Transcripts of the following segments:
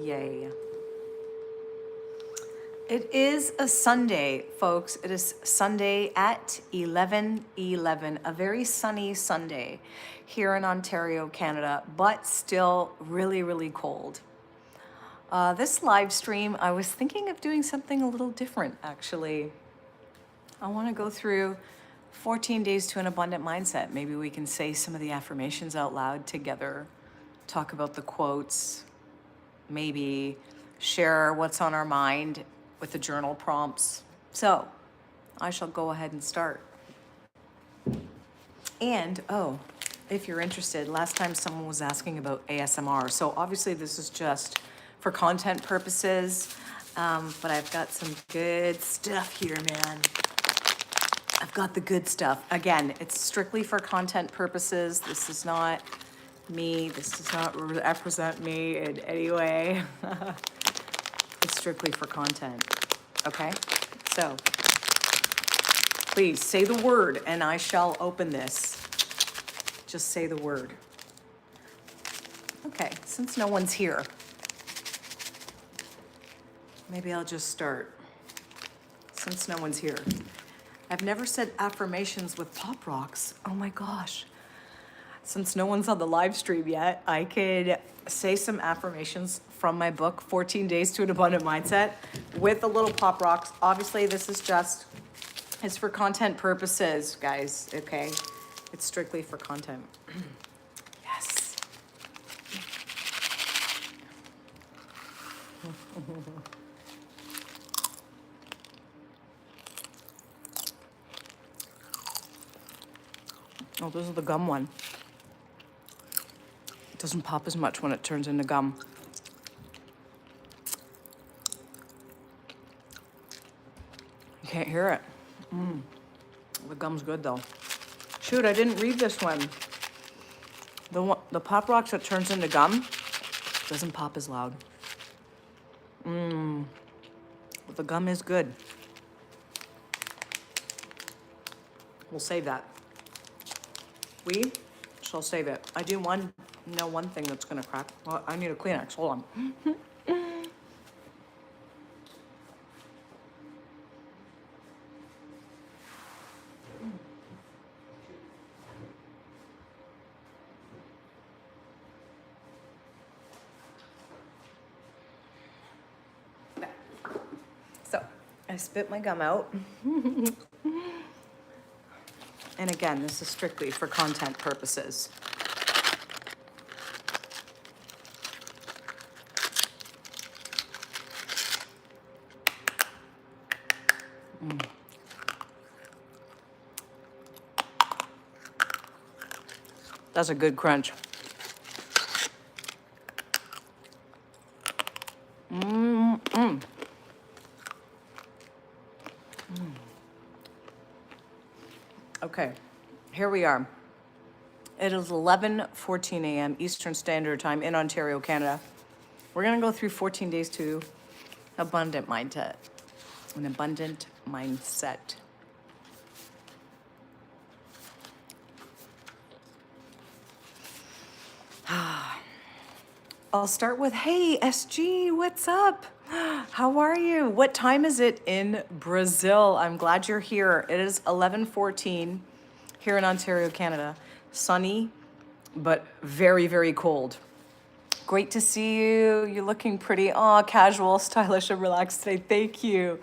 Yay. It is a Sunday, folks. It is Sunday at 11:11, a very sunny Sunday here in Ontario, Canada, but still really, really cold. This live stream, I was thinking of doing something a little different, actually. I want to go through 14 days to an abundant mindset. Maybe we can say some of the affirmations out loud together, talk about the quotes, maybe share what's on our mind with the journal prompts. So I shall go ahead and start. And, oh, if you're interested, last time someone was asking about ASMR. So obviously this is just for content purposes, but I've got some good stuff here, man. I've got the good stuff. Again, it's strictly for content purposes. This is not me. This does not represent me in any way. It's strictly for content. Okay? So, please say the word and I shall open this. Just say the word. Okay, since no one's here, maybe I'll just start. Since no one's here. I've never said affirmations with pop rocks. Oh my gosh. Since no one's on the live stream yet, I could say some affirmations from my book, 14 Days to an Abundant Mindset, with the little pop rocks. Obviously, this is just, it's for content purposes, guys, okay? It's strictly for content. Yes. Oh, this is the gum one. It doesn't pop as much when it turns into gum. You can't hear it. The gum's good though. Shoot, I didn't read this one. The pop rocks that turns into gum doesn't pop as loud. But the gum is good. We'll save that. We shall save it. I do know one thing that's gonna crack. Well, I need a Kleenex, hold on. So, I spit my gum out. And again, this is strictly for content purposes. That's a good crunch. Okay, here we are. It is 11:14 a.m. Eastern Standard Time in Ontario, Canada. We're gonna go through 14 days to abundant mindset, an abundant mindset. I'll start with, hey, SG, what's up? How are you? What time is it in Brazil? I'm glad you're here. It is 11:14 here in Ontario, Canada. Sunny, but very, very cold. Great to see you. You're looking pretty, casual, stylish, and relaxed today. Thank you.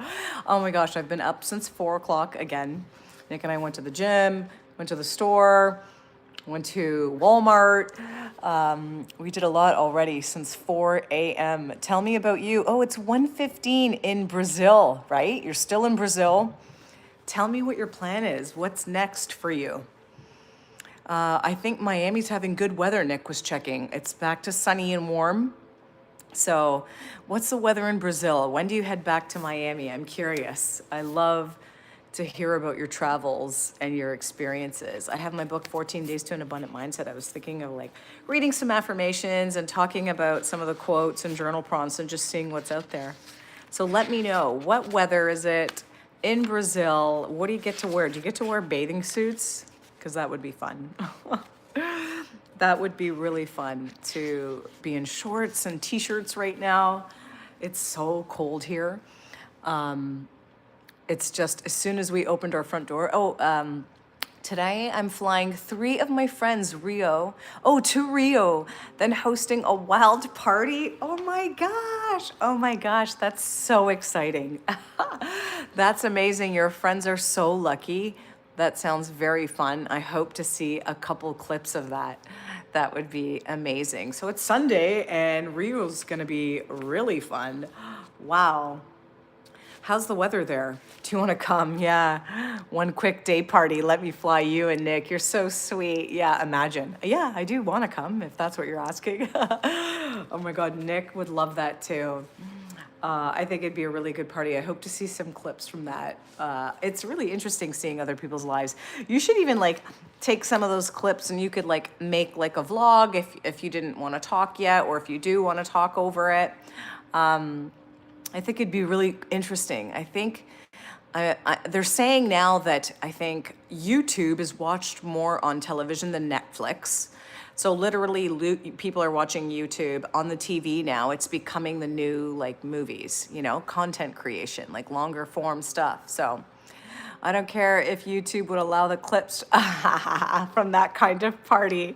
Oh my gosh, I've been up since 4 o'clock again. Nick and I went to the gym, went to the store, went to Walmart. We did a lot already since 4 a.m. Tell me about you. Oh, it's 1:15 in Brazil, right? You're still in Brazil. Tell me what your plan is. What's next for you? I think Miami's having good weather, Nick was checking. It's back to sunny and warm. So what's the weather in Brazil? When do you head back to Miami? I'm curious. I love to hear about your travels and your experiences. I have my book, 14 Days to an Abundant Mindset. I was thinking of like reading some affirmations and talking about some of the quotes and journal prompts and just seeing what's out there. So let me know, what weather is it in Brazil? What do you get to wear? Do you get to wear bathing suits? Because that would be fun. That would be really fun to be in shorts and t-shirts right now. It's so cold here. It's just as soon as we opened our front door. Today I'm flying 3 of my friends, Rio. Oh, to Rio, then hosting a wild party. Oh my gosh. Oh my gosh. That's so exciting. That's amazing. Your friends are so lucky. That sounds very fun. I hope to see a couple clips of that. That would be amazing. So it's Sunday and Rio's gonna be really fun. Wow. How's the weather there? Do you want to come? Yeah. One quick day party. Let me fly you and Nick. You're so sweet. Yeah, imagine. Yeah, I do want to come if that's what you're asking. Oh my God, Nick would love that too. I think it'd be a really good party. I hope to see some clips from that. It's really interesting seeing other people's lives. You should even like take some of those clips and you could like make like a vlog if you didn't want to talk yet, or if you do want to talk over it. I think it'd be really interesting. I think they're saying now that I think YouTube is watched more on television than Netflix. So literally people are watching YouTube on the TV now. It's becoming the new like movies, you know, content creation, like longer form stuff. So I don't care if YouTube would allow the clips from that kind of party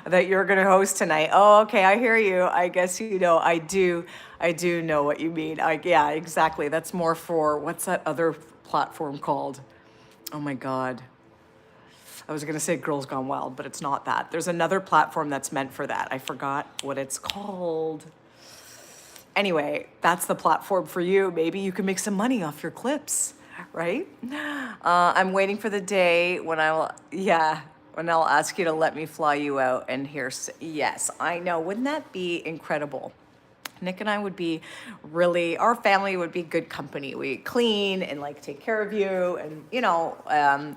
that you're gonna host tonight. Oh, okay, I hear you. I guess you know, I do know what you mean. Yeah, exactly. That's more for, what's that other platform called? Oh my God. I was gonna say Girls Gone Wild, but it's not that. There's another platform that's meant for that. I forgot what it's called. Anyway, that's the platform for you. Maybe you can make some money off your clips, right? I'm waiting for the day when I'll ask you to let me fly you out and yes, I know. Wouldn't that be incredible? Nick and I would be our family would be good company. We clean and like take care of you, and you know,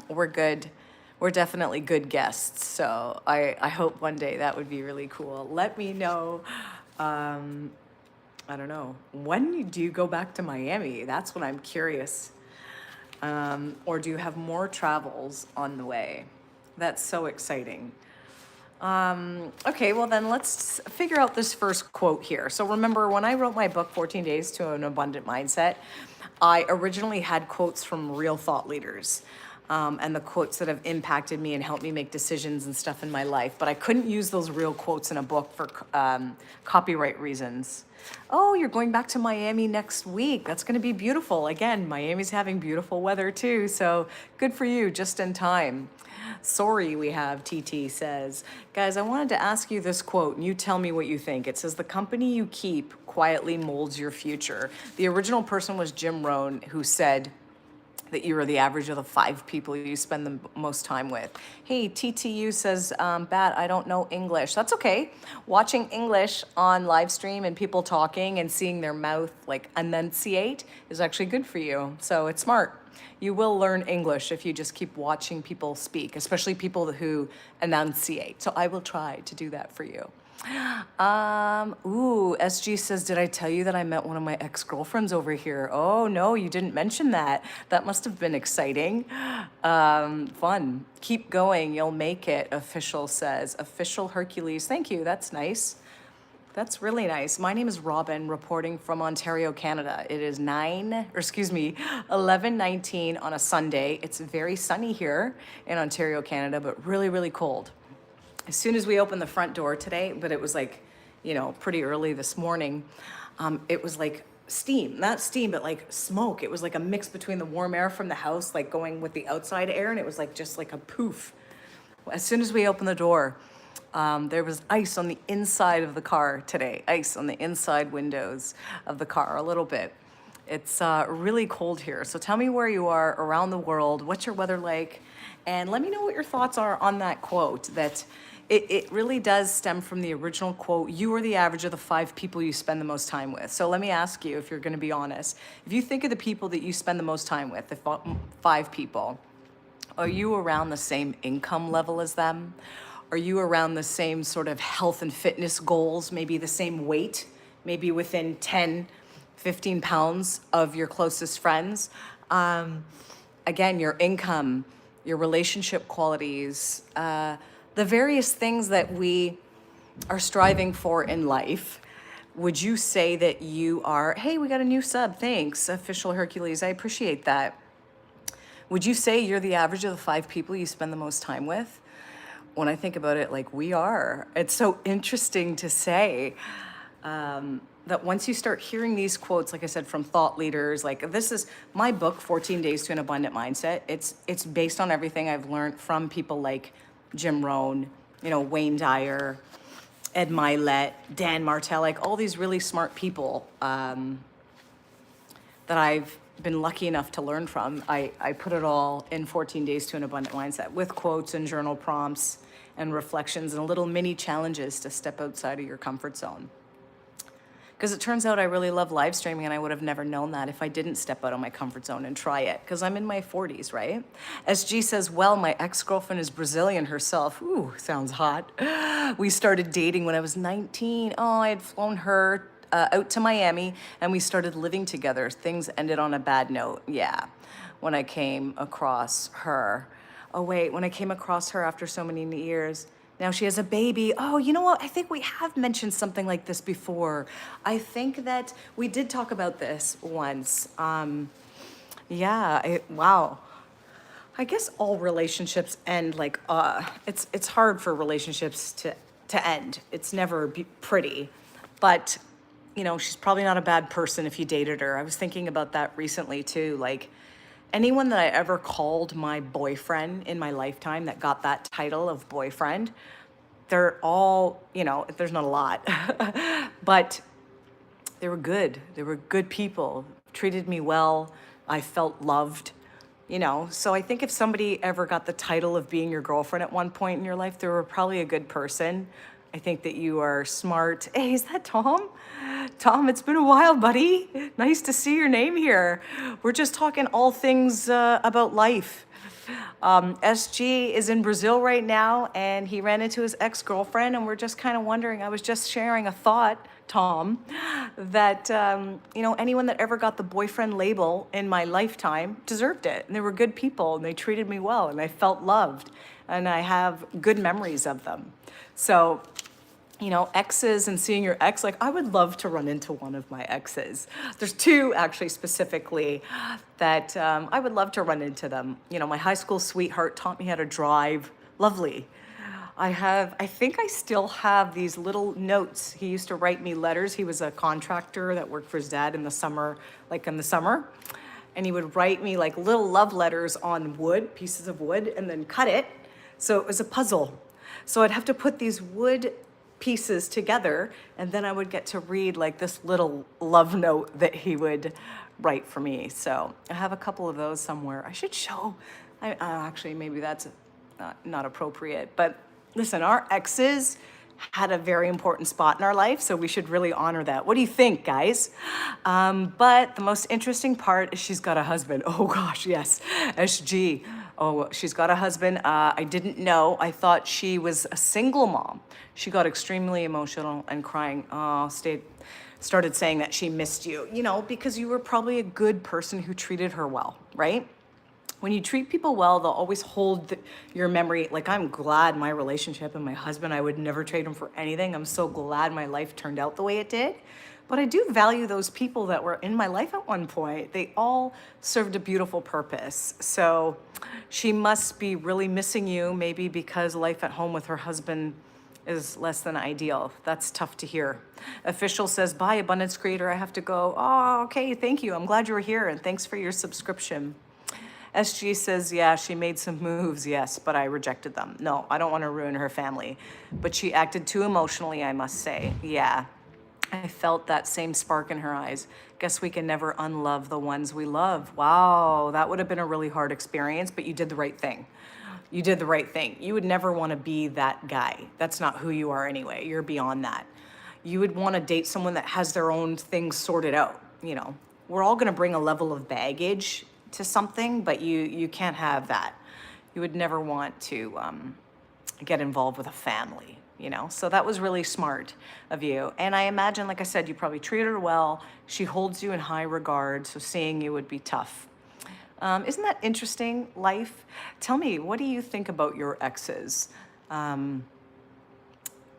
we're good. We're definitely good guests. So I hope one day that would be really cool. Let me know. I don't know. When do you go back to Miami? That's what I'm curious. Or do you have more travels on the way? That's so exciting. Okay, well then let's figure out this first quote here. So remember when I wrote my book, 14 Days to an Abundant Mindset, I originally had quotes from real thought leaders. And the quotes that have impacted me and helped me make decisions and stuff in my life. But I couldn't use those real quotes in a book for copyright reasons. Oh, you're going back to Miami next week. That's going to be beautiful. Again, Miami's having beautiful weather too. So good for you, just in time. Sorry, we have TT says, guys, I wanted to ask you this quote and you tell me what you think. It says, the company you keep quietly molds your future. The original person was Jim Rohn, who said that you are the average of the 5 people you spend the most time with. Hey, TTU says, Bat, I don't know English. That's okay. Watching English on live stream and people talking and seeing their mouth like enunciate is actually good for you. So it's smart. You will learn English if you just keep watching people speak, especially people who enunciate. So I will try to do that for you. SG says, did I tell you that I met one of my ex-girlfriends over here? Oh, no, you didn't mention that. That must have been exciting. Fun. Keep going. You'll make it, Official says. Official Hercules. Thank you. That's nice. That's really nice. My name is Robin, reporting from Ontario, Canada. It is 11:19 on a Sunday. It's very sunny here in Ontario, Canada, but really, really cold. As soon as we opened the front door today, but it was like, you know, pretty early this morning, it was like steam, not steam, but like smoke. It was like a mix between the warm air from the house, like going with the outside air, and it was like just like a poof. As soon as we opened the door, there was ice on the inside of the car today, ice on the inside windows of the car a little bit. It's really cold here. So tell me where you are around the world. What's your weather like? And let me know what your thoughts are on that quote, that it really does stem from the original quote, you are the average of the 5 people you spend the most time with. So let me ask you, if you're gonna be honest, if you think of the people that you spend the most time with, the 5 people, are you around the same income level as them? Are you around the same sort of health and fitness goals, maybe the same weight, maybe within 10, 15 pounds of your closest friends? Again, your income, your relationship qualities, the various things that we are striving for in life, would you say that you are, hey, we got a new sub, thanks, Official Hercules, I appreciate that. Would you say you're the average of the 5 people you spend the most time with? When I think about it, like, we are. It's so interesting to say that once you start hearing these quotes, like I said, from thought leaders, like this is my book, 14 Days to an Abundant Mindset. It's based on everything I've learned from people like Jim Rohn, Wayne Dyer, Ed Milet, Dan Martell, like all these really smart people that I've been lucky enough to learn from. I put it all in 14 Days to an Abundant Mindset with quotes and journal prompts and reflections and little mini challenges to step outside of your comfort zone. Because it turns out I really love live streaming, and I would have never known that if I didn't step out of my comfort zone and try it, because I'm in my 40s, right? SG says, well, my ex-girlfriend is Brazilian herself. Ooh, sounds hot. We started dating when I was 19. Oh, I had flown her out to Miami, and we started living together. Things ended on a bad note. Yeah, when I came across her. Oh, wait, when I came across her after so many years. Now she has a baby. Oh, you know what? I think we have mentioned something like this before. I think that we did talk about this once. Wow. I guess all relationships end like, it's hard for relationships to end. It's never pretty. But, she's probably not a bad person if you dated her. I was thinking about that recently too. Like, anyone that I ever called my boyfriend in my lifetime that got that title of boyfriend, they're all, there's not a lot, but they were good. They were good people, treated me well. I felt loved, So I think if somebody ever got the title of being your girlfriend at one point in your life, they were probably a good person. I think that you are smart. Hey, is that Tom? Tom, it's been a while, buddy. Nice to see your name here. We're just talking all things about life. SG is in Brazil right now, and he ran into his ex-girlfriend, and we're just kind of wondering, I was just sharing a thought, Tom, that, anyone that ever got the boyfriend label in my lifetime deserved it. And they were good people, and they treated me well, and I felt loved, and I have good memories of them. So, exes and seeing your ex, like I would love to run into one of my exes. There's 2 actually specifically that I would love to run into them. My high school sweetheart taught me how to drive. Lovely. I think I still have these little notes. He used to write me letters. He was a contractor that worked for his dad in the summer. And he would write me like little love letters on wood, pieces of wood, and then cut it. So it was a puzzle. So I'd have to put these wood pieces together, and then I would get to read like this little love note that he would write for me. So I have a couple of those somewhere. I should show. Actually, maybe that's not appropriate. But listen, our exes had a very important spot in our life, so we should really honor that. What do you think, guys? But the most interesting part is she's got a husband. Oh gosh, yes, SG. Oh, she's got a husband. I didn't know. I thought she was a single mom. She got extremely emotional and crying. Started saying that she missed you, because you were probably a good person who treated her well, right? When you treat people well, they'll always hold your memory. Like, I'm glad my relationship and my husband, I would never trade him for anything. I'm so glad my life turned out the way it did. But I do value those people that were in my life at one point. They all served a beautiful purpose. So she must be really missing you, maybe because life at home with her husband is less than ideal. That's tough to hear. Official says, bye, Abundance Creator. I have to go. Oh, okay, thank you. I'm glad you were here, and thanks for your subscription. SG says, yeah, she made some moves, yes, but I rejected them. No, I don't want to ruin her family. But she acted too emotionally, I must say. Yeah. I felt that same spark in her eyes. Guess we can never unlove the ones we love. Wow, that would have been a really hard experience, but you did the right thing. You did the right thing. You would never want to be that guy. That's not who you are anyway. You're beyond that. You would want to date someone that has their own things sorted out. We're all going to bring a level of baggage to something, but you can't have that. You would never want to get involved with a family. So that was really smart of you. And I imagine, like I said, you probably treated her well. She holds you in high regard, so seeing you would be tough. Isn't that interesting, life? Tell me, what do you think about your exes?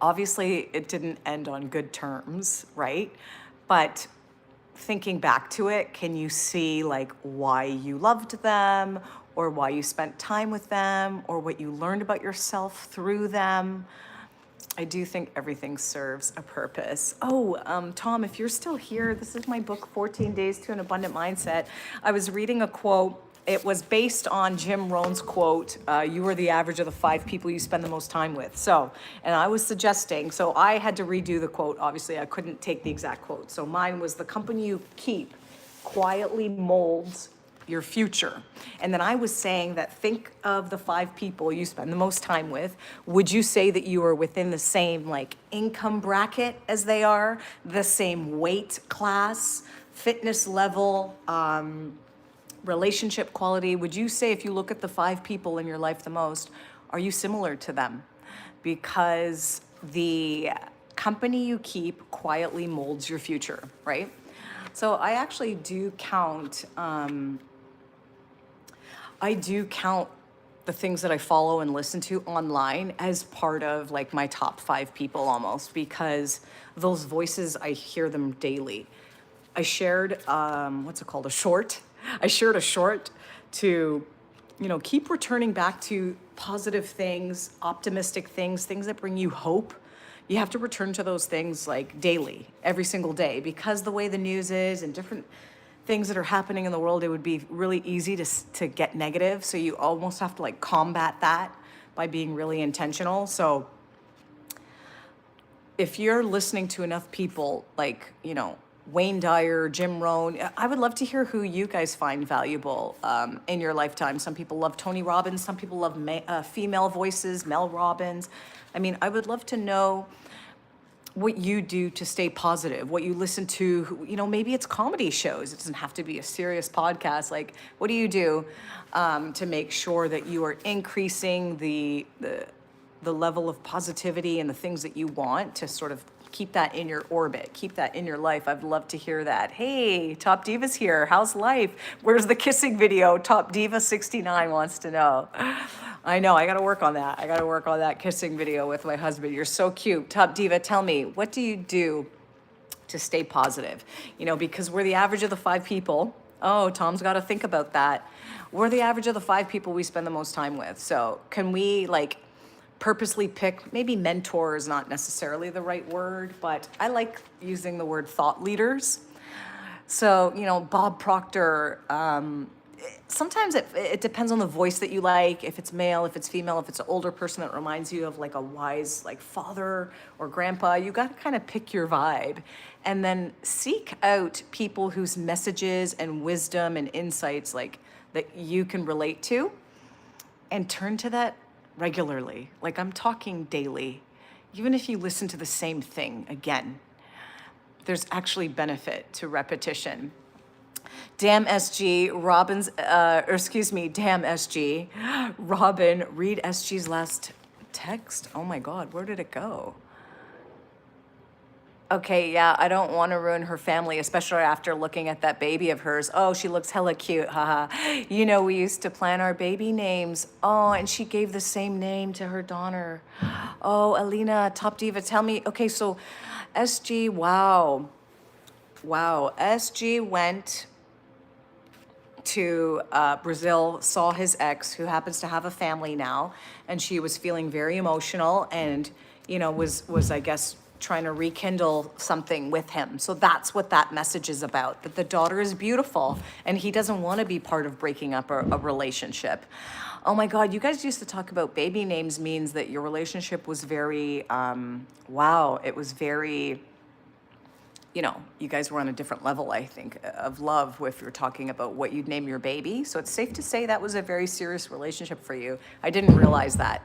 Obviously, it didn't end on good terms, right? But thinking back to it, can you see like why you loved them or why you spent time with them or what you learned about yourself through them? I do think everything serves a purpose. Oh, Tom, if you're still here, this is my book, 14 Days to an Abundant Mindset. I was reading a quote. It was based on Jim Rohn's quote, you are the average of the 5 people you spend the most time with. So, and I was suggesting, so I had to redo the quote. Obviously, I couldn't take the exact quote. So mine was, the company you keep quietly molds your future. And then I was saying that, think of the 5 people you spend the most time with. Would you say that you are within the same like income bracket as they are, the same weight class, fitness level, relationship quality? Would you say, if you look at the 5 people in your life the most, are you similar to them? Because the company you keep quietly molds your future, right? So I actually do count, the things that I follow and listen to online as part of like my top 5 people almost, because those voices, I hear them daily. I shared, what's it called? A short. I shared a short to, keep returning back to positive things, optimistic things, things that bring you hope. You have to return to those things like daily, every single day, because the way the news is and different things that are happening in the world, it would be really easy to get negative. So you almost have to like combat that by being really intentional. So if you're listening to enough people like, Wayne Dyer, Jim Rohn, I would love to hear who you guys find valuable in your lifetime. Some people love Tony Robbins. Some people love female voices, Mel Robbins. I mean, I would love to know what you do to stay positive, what you listen to, maybe it's comedy shows. It doesn't have to be a serious podcast. Like, what do you do to make sure that you are increasing the level of positivity and the things that you want to sort of keep that in your orbit, keep that in your life? I'd love to hear that. Hey, Top Diva's here. How's life? Where's the kissing video? Top Diva 69 wants to know. I know, I gotta work on that. I gotta work on that kissing video with my husband. You're so cute. Top Diva, tell me, what do you do to stay positive? Because we're the average of the 5 people. Oh, Tom's gotta think about that. We're the average of the 5 people we spend the most time with. So can we like purposely pick, maybe mentor is not necessarily the right word, but I like using the word thought leaders. So, Bob Proctor, sometimes it depends on the voice that you like, if it's male, if it's female, if it's an older person that reminds you of like a wise like father or grandpa. You got to kind of pick your vibe and then seek out people whose messages and wisdom and insights like that you can relate to, and turn to that regularly. Like, I'm talking daily. Even if you listen to the same thing again, there's actually benefit to repetition. Damn SG, damn SG, Robin, read SG's last text. Oh my God, where did it go? Okay, yeah, I don't want to ruin her family, especially after looking at that baby of hers. Oh, she looks hella cute, haha. We used to plan our baby names. Oh, and she gave the same name to her daughter. Oh, Alina, Top Diva, tell me. Okay, so SG, wow. SG went to Brazil, saw his ex, who happens to have a family now, and she was feeling very emotional and, was I guess, trying to rekindle something with him. So that's what that message is about, that the daughter is beautiful and he doesn't want to be part of breaking up a relationship. Oh my God, you guys used to talk about baby names means that your relationship was very, it was very, you guys were on a different level, I think, of love if you're talking about what you'd name your baby. So it's safe to say that was a very serious relationship for you. I didn't realize that.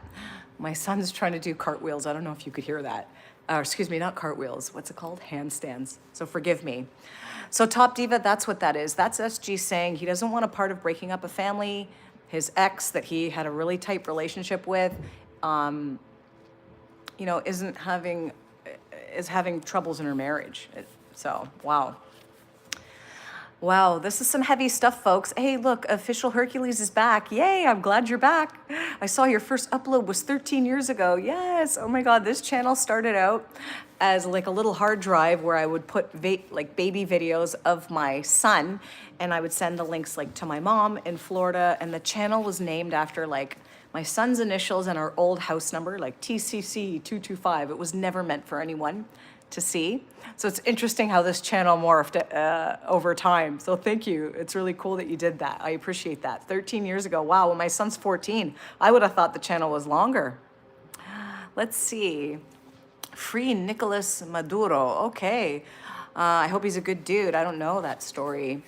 My son's trying to do cartwheels. I don't know if you could hear that. Excuse me, not cartwheels. What's it called? Handstands. So forgive me. So Top Diva, that's what that is. That's SG saying he doesn't want a part of breaking up a family. His ex that he had a really tight relationship with, is having troubles in her marriage. So, wow. Wow, this is some heavy stuff, folks. Hey, look, Official Hercules is back. Yay, I'm glad you're back. I saw your first upload was 13 years ago. Yes, oh my God, this channel started out as like a little hard drive where I would put like baby videos of my son, and I would send the links like to my mom in Florida, and the channel was named after like my son's initials and our old house number, like TCC 225. It was never meant for anyone to see. So it's interesting how this channel morphed over time. So thank you. It's really cool that you did that. I appreciate that. 13 years ago. Wow, when my son's 14, I would have thought the channel was longer. Let's see. Free Nicolas Maduro. Okay. I hope he's a good dude. I don't know that story.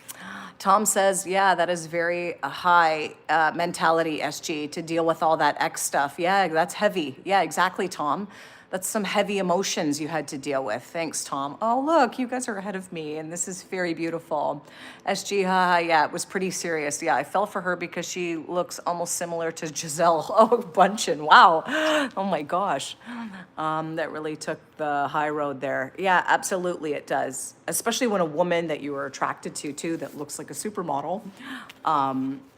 Tom says, yeah, that is very high mentality, SG, to deal with all that X stuff. Yeah, that's heavy. Yeah, exactly, Tom. That's some heavy emotions you had to deal with. Thanks, Tom. Oh, look, you guys are ahead of me, and this is very beautiful. SG, haha, yeah, it was pretty serious. Yeah, I fell for her because she looks almost similar to Giselle. Oh, Bundchen, wow. Oh my gosh. That really took the high road there. Yeah, absolutely it does. Especially when a woman that you were attracted to, too, that looks like a supermodel,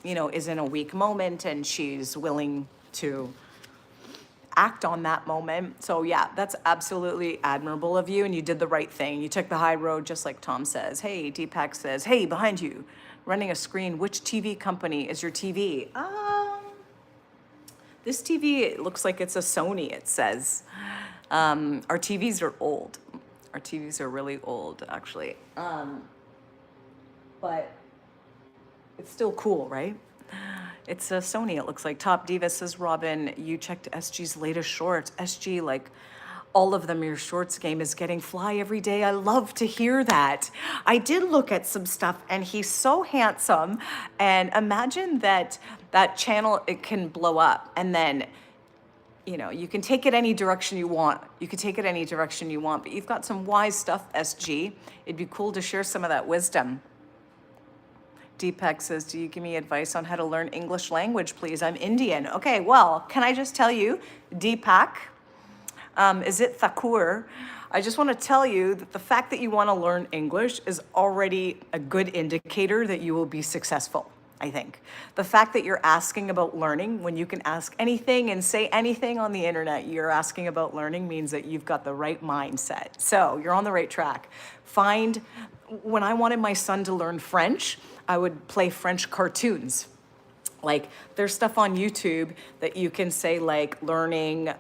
you know, is in a weak moment and she's willing to act on that moment. So yeah, that's absolutely admirable of you, and you did the right thing. You took the high road, just like Tom says. Hey, Deepak says, hey, behind you, running a screen, which TV company is your TV? This TV, it looks like it's a Sony, it says. Our TVs are old. Our TVs are really old, actually. But it's still cool, right? It's a Sony, it looks like. Top Diva says, Robin, you checked SG's latest shorts. SG, like, all of them, your shorts game is getting fly every day. I love to hear that. I did look at some stuff, and he's so handsome. And imagine that that channel, it can blow up. And then, you know, you can take it any direction you want. You can take it any direction you want. But you've got some wise stuff, SG. It'd be cool to share some of that wisdom. Deepak says, do you give me advice on how to learn English language, please? I'm Indian. Okay, well, can I just tell you, Deepak, is it Thakur? I just want to tell you that the fact that you want to learn English is already a good indicator that you will be successful, I think. The fact that you're asking about learning when you can ask anything and say anything on the internet, you're asking about learning means that you've got the right mindset. So you're on the right track. When I wanted my son to learn French, I would play French cartoons. Like, there's stuff on YouTube that you can say, like, learning,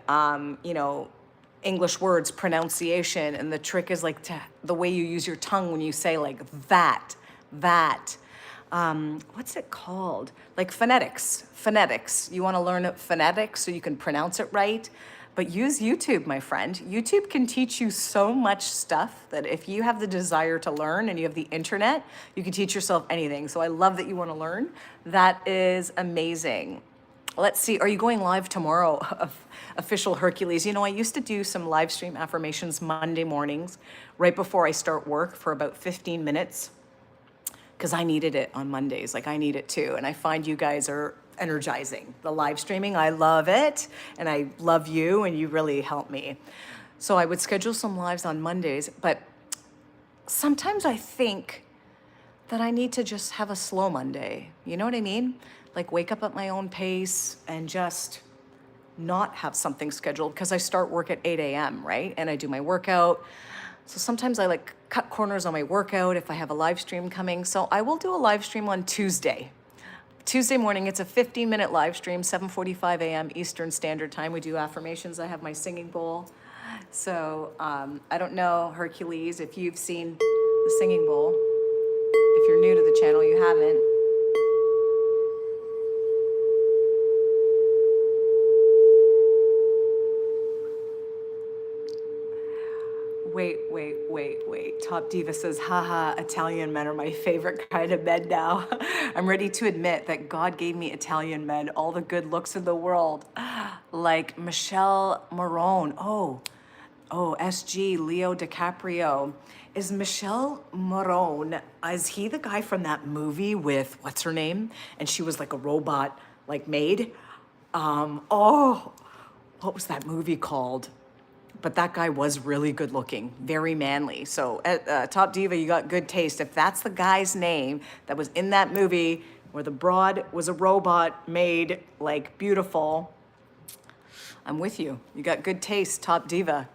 you know, English words, pronunciation, and the trick is, like, the way you use your tongue when you say, like, that. What's it called? Like, phonetics. You want to learn phonetics so you can pronounce it right? But use YouTube, my friend. YouTube can teach you so much stuff that if you have the desire to learn and you have the internet, you can teach yourself anything. So I love that you want to learn. That is amazing. Let's see, are you going live tomorrow, Official Hercules? You know, I used to do some live stream affirmations Monday mornings right before I start work for about 15 minutes because I needed it on Mondays. Like, I need it too. And I find you guys are energizing. The live streaming, I love it, and I love you, and you really help me. So I would schedule some lives on Mondays, but sometimes I think that I need to just have a slow Monday. You know what I mean? Like, wake up at my own pace and just not have something scheduled, because I start work at 8 a.m., right? And I do my workout. So sometimes I like cut corners on my workout if I have a live stream coming. So I will do a live stream on Tuesday morning. It's a 15-minute live stream, 7:45 a.m. Eastern Standard Time. We do affirmations. I have my singing bowl. So I don't know, Hercules, if you've seen the singing bowl. If you're new to the channel, you haven't. Wait. Top Diva says, haha, Italian men are my favorite kind of men now. I'm ready to admit that God gave me Italian men all the good looks in the world. Like Michelle Morone. Oh, SG, Leo DiCaprio. Is Michelle Morone, is he the guy from that movie with, what's her name? And she was like a robot, like maid? What was that movie called? but that guy was really good looking, very manly. So Top Diva, you got good taste. If that's the guy's name that was in that movie where the broad was a robot made like beautiful, I'm with you. You got good taste, Top Diva.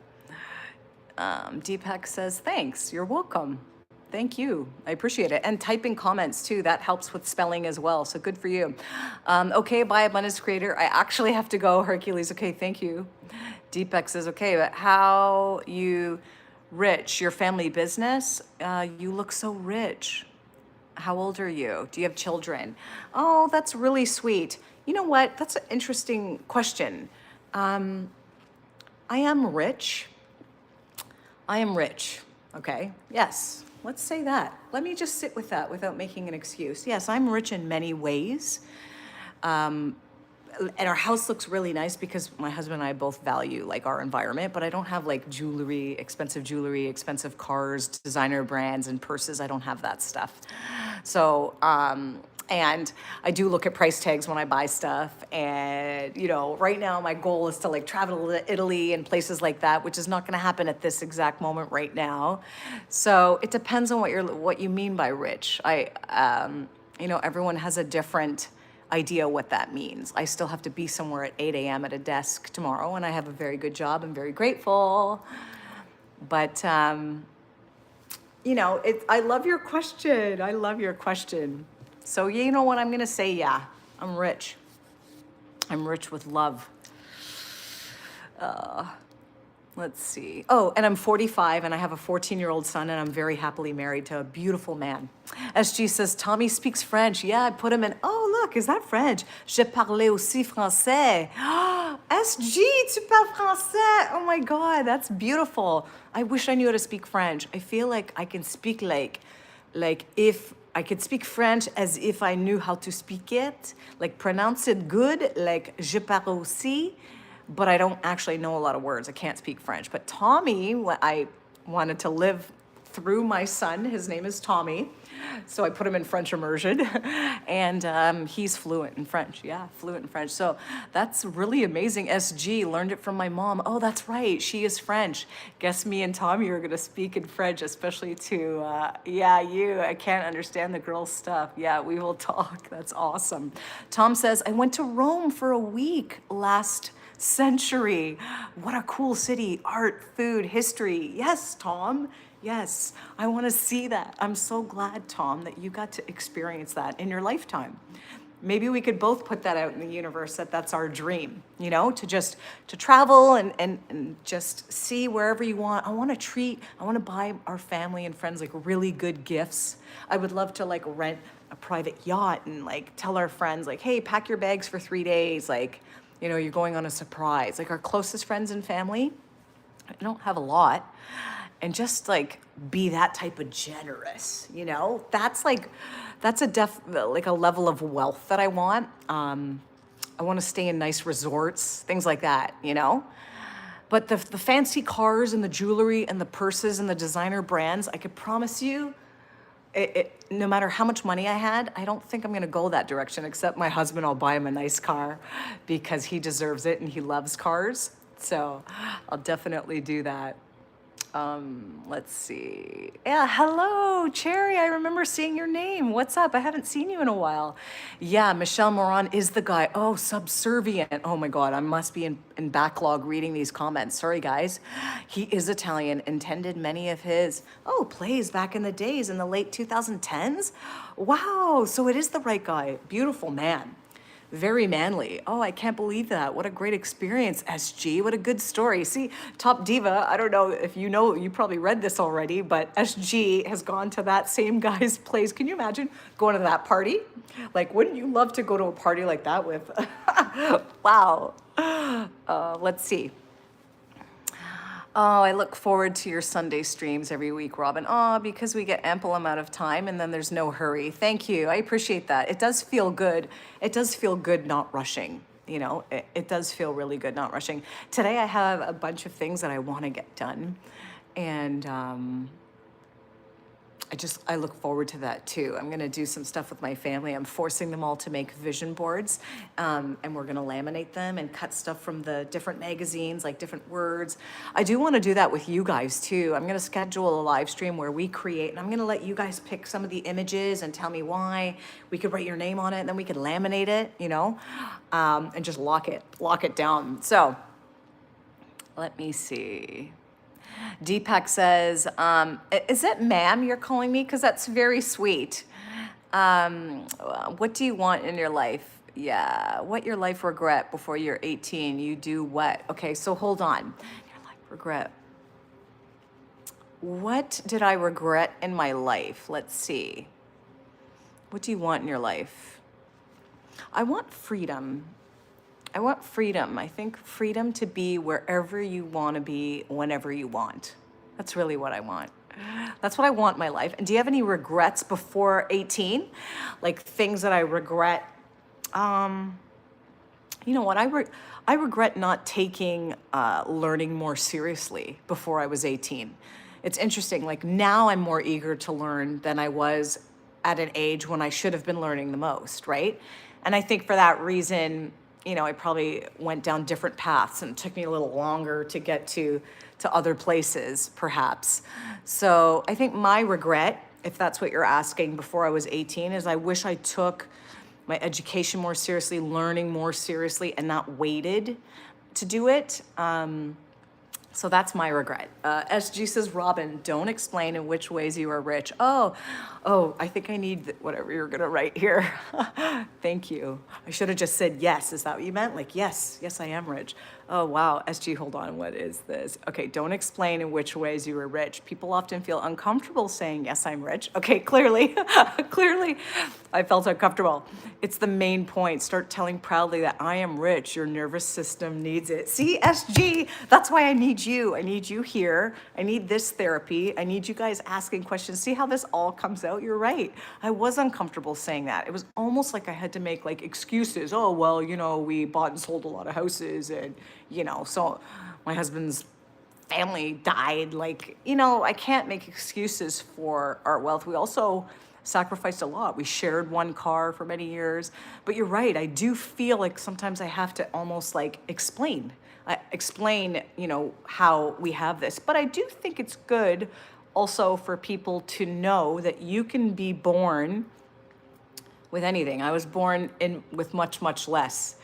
Deepak says, thanks, you're welcome. Thank you, I appreciate it. And typing comments too, that helps with spelling as well, so good for you. Okay, bye Abundance Creator, I actually have to go, Hercules, okay, thank you. Deepak says, okay, but how you rich, your family business? You look so rich. How old are you? Do you have children? Oh, that's really sweet. You know what, that's an interesting question. I am rich. I am rich, okay? Yes, let's say that. Let me just sit with that without making an excuse. Yes, I'm rich in many ways. And our house looks really nice because my husband and I both value like our environment, but I don't have like jewelry, expensive cars, designer brands and purses. I don't have that stuff. So, and I do look at price tags when I buy stuff. And, you know, right now my goal is to like travel to Italy and places like that, which is not going to happen at this exact moment right now. So it depends on what you mean by rich. You know, everyone has a different idea what that means. I still have to be somewhere at 8 a.m. at a desk tomorrow, and I have a very good job. I'm very grateful. But, you know, I love your question. I love your question. So you know what, I'm gonna say, yeah, I'm rich. I'm rich with love. Let's see. Oh, and I'm 45 and I have a 14-year-old son and I'm very happily married to a beautiful man. SG says, Tommy speaks French. Yeah, I put him in. Oh, look, is that French? Je parlais aussi français. SG, tu parles français. Oh my God, that's beautiful. I wish I knew how to speak French. I feel like I can speak like if I could speak French as if I knew how to speak it, like pronounce it good, like je parle aussi. But I don't actually know a lot of words. I can't speak French. But Tommy, I wanted to live through my son. His name is Tommy. So I put him in French immersion and he's fluent in French. Yeah, fluent in French. So that's really amazing. SG, learned it from my mom. Oh, that's right. She is French. Guess me and Tommy are going to speak in French, especially to, yeah, you. I can't understand the girls' stuff. Yeah, we will talk. That's awesome. Tom says, I went to Rome for a week last century. What a cool city. Art, food, history. Yes, Tom. Yes, I want to see that. I'm so glad, Tom, that you got to experience that in your lifetime. Maybe we could both put that out in the universe, that that's our dream, you know, to travel and just see wherever you want. I want to buy our family and friends like really good gifts. I would love to like rent a private yacht and like tell our friends like, hey, pack your bags for 3 days. Like, you know, you're going on a surprise. Like our closest friends and family, I don't have a lot. And just like be that type of generous, you know, that's a level of wealth that I want. I want to stay in nice resorts, things like that, you know. But the fancy cars and the jewelry and the purses and the designer brands, I could promise you, no matter how much money I had, I don't think I'm going to go that direction, except my husband, I'll buy him a nice car because he deserves it and he loves cars. So I'll definitely do that. Let's see. Yeah, hello, Cherry. I remember seeing your name. What's up? I haven't seen you in a while. Yeah, Michel Moran is the guy. Oh, subservient. Oh my God, I must be in backlog reading these comments. Sorry, guys. He is Italian, intended many of his, plays back in the days in the late 2010s. Wow, so it is the right guy. Beautiful man. Very manly. Oh, I can't believe that. What a great experience, SG. What a good story. See, Top Diva, I don't know if you know, you probably read this already, but SG has gone to that same guy's place. Can you imagine going to that party? Like, wouldn't you love to go to a party like that with? Wow. Let's see. Oh, I look forward to your Sunday streams every week, Robin. Oh, because we get ample amount of time and then there's no hurry. Thank you. I appreciate that. It does feel good. It does feel good not rushing. You know, it does feel really good not rushing. Today I have a bunch of things that I want to get done. And I I look forward to that too. I'm gonna do some stuff with my family. I'm forcing them all to make vision boards, and we're gonna laminate them and cut stuff from the different magazines, like different words. I do wanna do that with you guys too. I'm gonna schedule a live stream where we create, and I'm gonna let you guys pick some of the images and tell me why. We could write your name on it, and then we could laminate it, and just lock it down. So let me see. Deepak says, is it ma'am you're calling me? Because that's very sweet. What do you want in your life? Yeah, what your life regret before you're 18? You do what? Okay, so hold on. Your life regret. What did I regret in my life? Let's see. What do you want in your life? I want freedom. I want freedom. I think freedom to be wherever you want to be, whenever you want. That's really what I want. That's what I want in my life. And do you have any regrets before 18? Like things that I regret? You know what? I regret not taking learning more seriously before I was 18. It's interesting. Like now I'm more eager to learn than I was at an age when I should have been learning the most, right? And I think for that reason, I probably went down different paths and it took me a little longer to get to other places, perhaps. So I think my regret, if that's what you're asking, before I was 18, is I wish I took my education more seriously, learning more seriously, and not waited to do it. So that's my regret. SG says, Robin, don't explain in which ways you are rich. Oh, I think I need whatever you're gonna write here. Thank you. I should have just said yes. Is that what you meant? Like, yes, I am rich. Oh, wow. SG, hold on. What is this? Okay, don't explain in which ways you are rich. People often feel uncomfortable saying, yes, I'm rich. Okay, clearly, clearly, I felt uncomfortable. It's the main point. Start telling proudly that I am rich. Your nervous system needs it. See, SG, that's why I need you. I need you here. I need this therapy. I need you guys asking questions. See how this all comes out? You're right. I was uncomfortable saying that. It was almost like I had to make like excuses. Oh, well, we bought and sold a lot of houses and, so my husband's family died. Like, I can't make excuses for our wealth. We also sacrificed a lot. We shared one car for many years. But you're right. I do feel like sometimes I have to almost like explain, how we have this. But I do think it's good also for people to know that you can be born with anything. I was born with much, much less.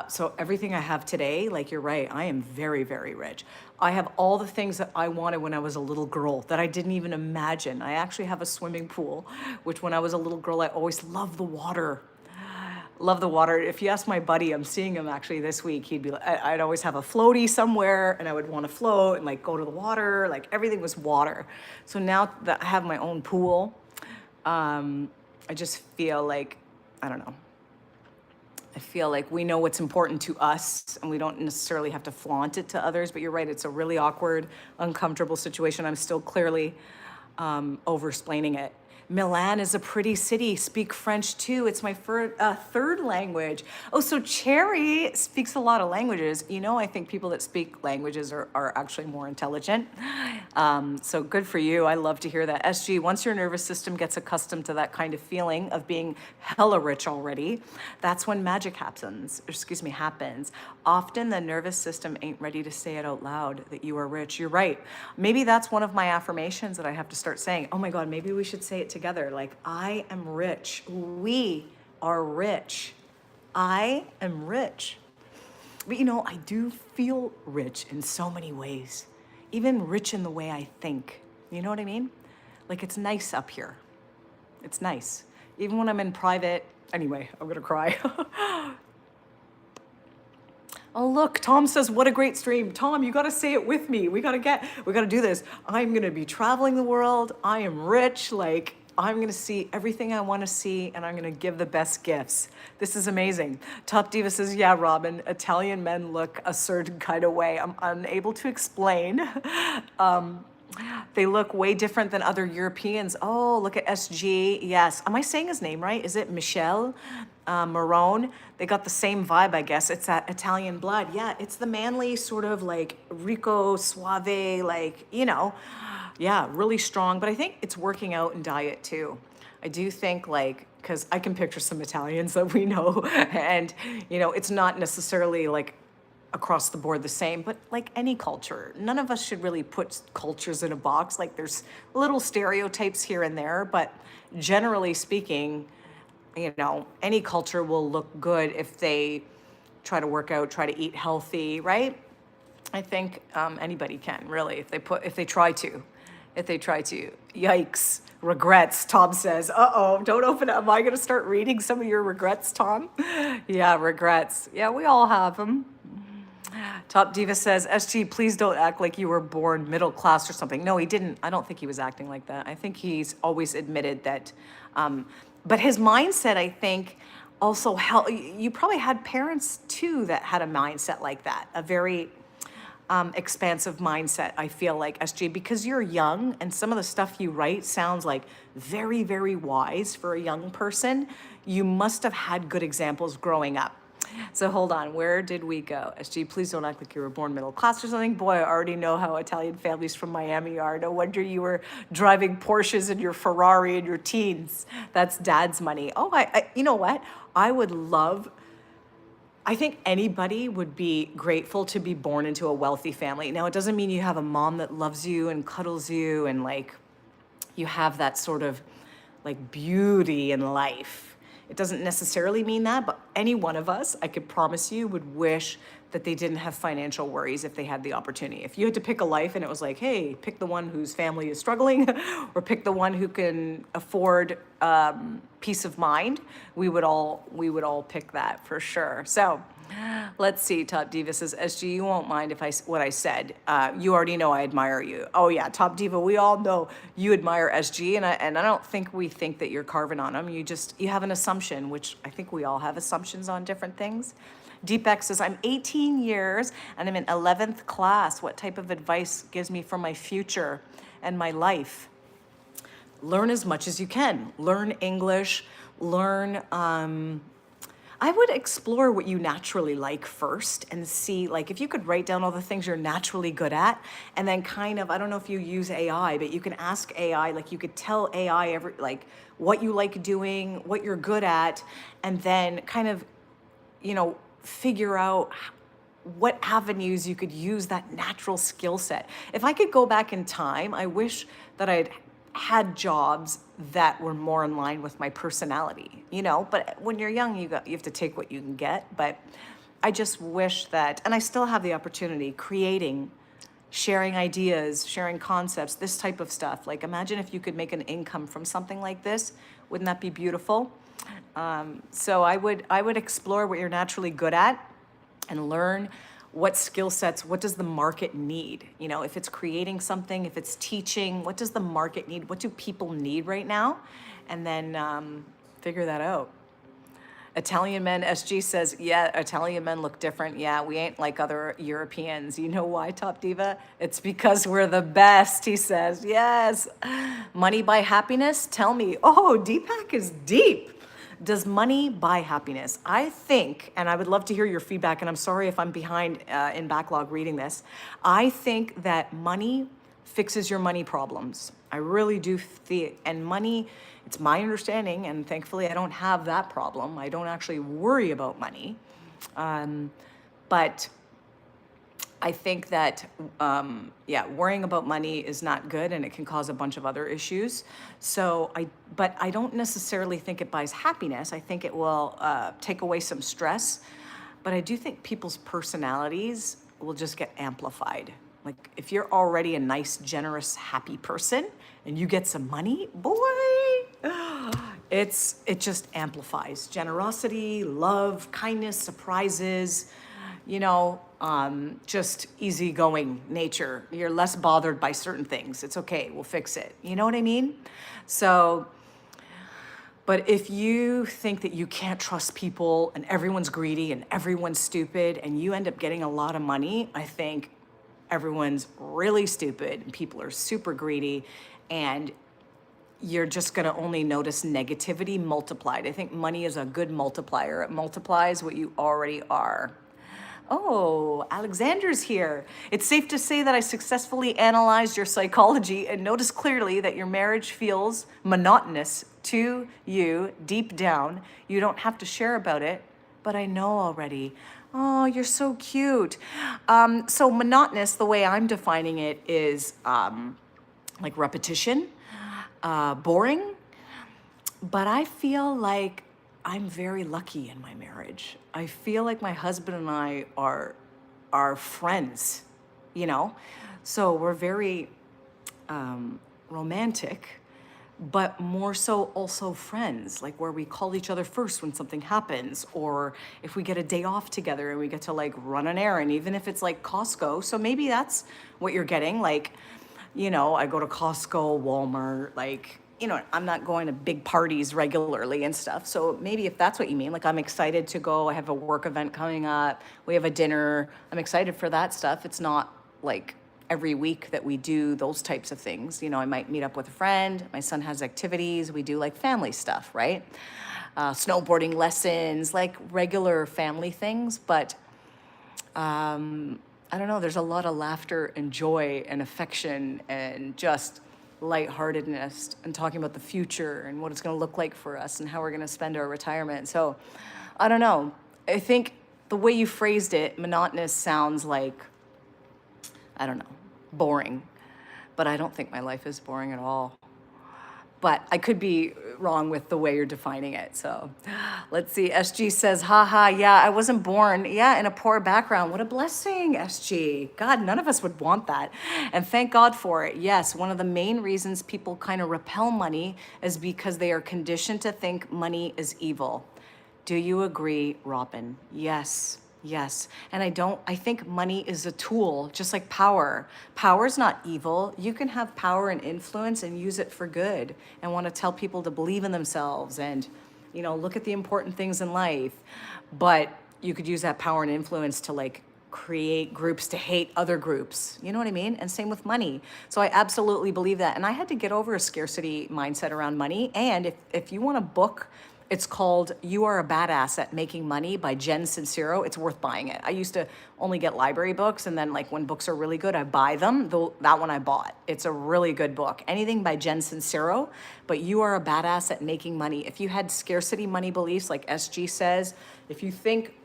So everything I have today, like you're right, I am very, very rich. I have all the things that I wanted when I was a little girl that I didn't even imagine. I actually have a swimming pool, which when I was a little girl, I always loved the water. Love the water. If you ask my buddy, I'm seeing him actually this week, he'd be like, I'd always have a floaty somewhere and I would want to float and like go to the water, like everything was water. So now that I have my own pool, I just feel like, I don't know. I feel like we know what's important to us and we don't necessarily have to flaunt it to others, but you're right, it's a really awkward, uncomfortable situation. I'm still clearly over-explaining it. Milan is a pretty city. Speak French too. It's my third language. Oh, so Cherry speaks a lot of languages. I think people that speak languages are actually more intelligent. So good for you. I love to hear that. SG, once your nervous system gets accustomed to that kind of feeling of being hella rich already, that's when magic happens. Often the nervous system ain't ready to say it out loud that you are rich. You're right. Maybe that's one of my affirmations that I have to start saying. Oh my God, maybe we should say it together. Like, I am rich. We are rich. I am rich. But I do feel rich in so many ways. Even rich in the way I think. You know what I mean? Like, it's nice up here. It's nice. Even when I'm in private. Anyway, I'm gonna cry. Oh, look, Tom says, what a great stream. Tom, you got to say it with me. We got to do this. I'm going to be traveling the world. I am rich. Like, I'm going to see everything I want to see, and I'm going to give the best gifts. This is amazing. Top Diva says, yeah, Robin, Italian men look a certain kind of way. I'm unable to explain. They look way different than other Europeans. Oh, look at SG. Yes. Am I saying his name right? Is it Michel Marone? They got the same vibe, I guess. It's that Italian blood. Yeah, it's the manly sort of like Rico Suave, like, Yeah, really strong. But I think it's working out in diet too. I do think like, because I can picture some Italians that we know, and it's not necessarily like across the board the same, but like any culture, none of us should really put cultures in a box. Like there's little stereotypes here and there, but generally speaking, any culture will look good if they try to work out, try to eat healthy, right? I think anybody can really if they try to. Yikes! Regrets. Tom says, "Uh-oh, don't open it. Am I going to start reading some of your regrets, Tom?" Yeah, regrets. Yeah, we all have them. Top Diva says, "SG, please don't act like you were born middle class or something." No, he didn't. I don't think he was acting like that. I think he's always admitted that. But his mindset, I think, also helped. You probably had parents too that had a mindset like that, a very expansive mindset, I feel like, SG, because you're young and some of the stuff you write sounds like very, very wise for a young person. You must have had good examples growing up. So hold on, where did we go? SG, please don't act like you were born middle class or something. Boy, I already know how Italian families from Miami are. No wonder you were driving Porsches and your Ferrari in your teens. That's dad's money. Oh, you know what? I think anybody would be grateful to be born into a wealthy family. Now, it doesn't mean you have a mom that loves you and cuddles you and like you have that sort of like beauty in life. It doesn't necessarily mean that, but any one of us, I could promise you, would wish that they didn't have financial worries if they had the opportunity. If you had to pick a life and it was like, hey, pick the one whose family is struggling or pick the one who can afford peace of mind, we would all pick that for sure. So let's see. Top Diva says, SG, you won't mind if what I said. You already know I admire you. Oh yeah, Top Diva, we all know you admire SG, and I don't think we think that you're carving on him. You have an assumption, which I think we all have assumptions on different things. Deepak says, I'm 18 years and I'm in 11th class. What type of advice gives me for my future and my life? Learn as much as you can. Learn English, learn, I would explore what you naturally like first and see, like, if you could write down all the things you're naturally good at, and then kind of, I don't know if you use AI, but you can ask AI, like you could tell AI what you like doing, what you're good at, and then kind of, figure out what avenues you could use that natural skill set. If I could go back in time, I wish that I'd had jobs that were more in line with my personality, but when you're young, you have to take what you can get. But I just wish that, and I still have the opportunity, creating, sharing ideas, sharing concepts, this type of stuff. Like, imagine if you could make an income from something like this. Wouldn't that be beautiful? So I would explore what you're naturally good at and learn what skill sets, what does the market need? If it's creating something, if it's teaching, what does the market need? What do people need right now? And then figure that out. Italian men, SG says, yeah, Italian men look different. Yeah, we ain't like other Europeans. You know why, Top Diva? It's because we're the best, he says. Yes. Money buy happiness? Tell me. Oh, Deepak is deep. Does money buy happiness? I think, and I would love to hear your feedback, and I'm sorry if I'm behind in backlog reading this. I think that money fixes your money problems. I really do think, and money, it's my understanding, and thankfully I don't have that problem. I don't actually worry about money. But I think that, worrying about money is not good, and it can cause a bunch of other issues. But I don't necessarily think it buys happiness. I think it will take away some stress. But I do think people's personalities will just get amplified. Like, if you're already a nice, generous, happy person and you get some money, boy, it just amplifies. Generosity, love, kindness, surprises, just easygoing nature. You're less bothered by certain things. It's okay, we'll fix it. You know what I mean? So, but if you think that you can't trust people and everyone's greedy and everyone's stupid and you end up getting a lot of money, I think everyone's really stupid and people are super greedy, and you're just gonna only notice negativity multiplied. I think money is a good multiplier. It multiplies what you already are. Oh, Alexander's here. It's safe to say that I successfully analyzed your psychology and noticed clearly that your marriage feels monotonous to you deep down. You don't have to share about it, but I know already. Oh, you're so cute. So monotonous, the way I'm defining it is like repetition, boring, but I feel like I'm very lucky in my marriage. I feel like my husband and I are friends, you know? So we're very romantic, but more so also friends, like where we call each other first when something happens, or if we get a day off together and we get to like run an errand, even if it's like Costco. So maybe that's what you're getting. Like, you know, I go to Costco, Walmart, like, you know, I'm not going to big parties regularly and stuff. So maybe if that's what you mean, like I'm excited to go, I have a work event coming up, we have a dinner, I'm excited for that stuff. It's not like every week that we do those types of things. You know, I might meet up with a friend, my son has activities, we do like family stuff, right? Snowboarding lessons, like regular family things, but I don't know, there's a lot of laughter and joy and affection and just lightheartedness and talking about the future and what it's going to look like for us and how we're going to spend our retirement. So I don't know. I think the way you phrased it, monotonous, sounds like, I don't know, boring. But I don't think my life is boring at all. But I could be wrong with the way you're defining it. So let's see. SG says, haha, yeah, I wasn't born, yeah, in a poor background. What a blessing, SG. God, none of us would want that. And thank God for it. Yes, one of the main reasons people kind of repel money is because they are conditioned to think money is evil. Do you agree, Robin? Yes. Yes. And I think money is a tool, just like power. Power's not evil. You can have power and influence and use it for good and want to tell people to believe in themselves and, you know, look at the important things in life. But you could use that power and influence to like create groups to hate other groups. You know what I mean? And same with money. So I absolutely believe that. And I had to get over a scarcity mindset around money. And if you want a book, it's called You Are a Badass at Making Money by Jen Sincero. It's worth buying it. I used to only get library books, and then like when books are really good, I buy them. That one I bought. It's a really good book. Anything by Jen Sincero, but You Are a Badass at Making Money. If you had scarcity money beliefs, like SG says, if you think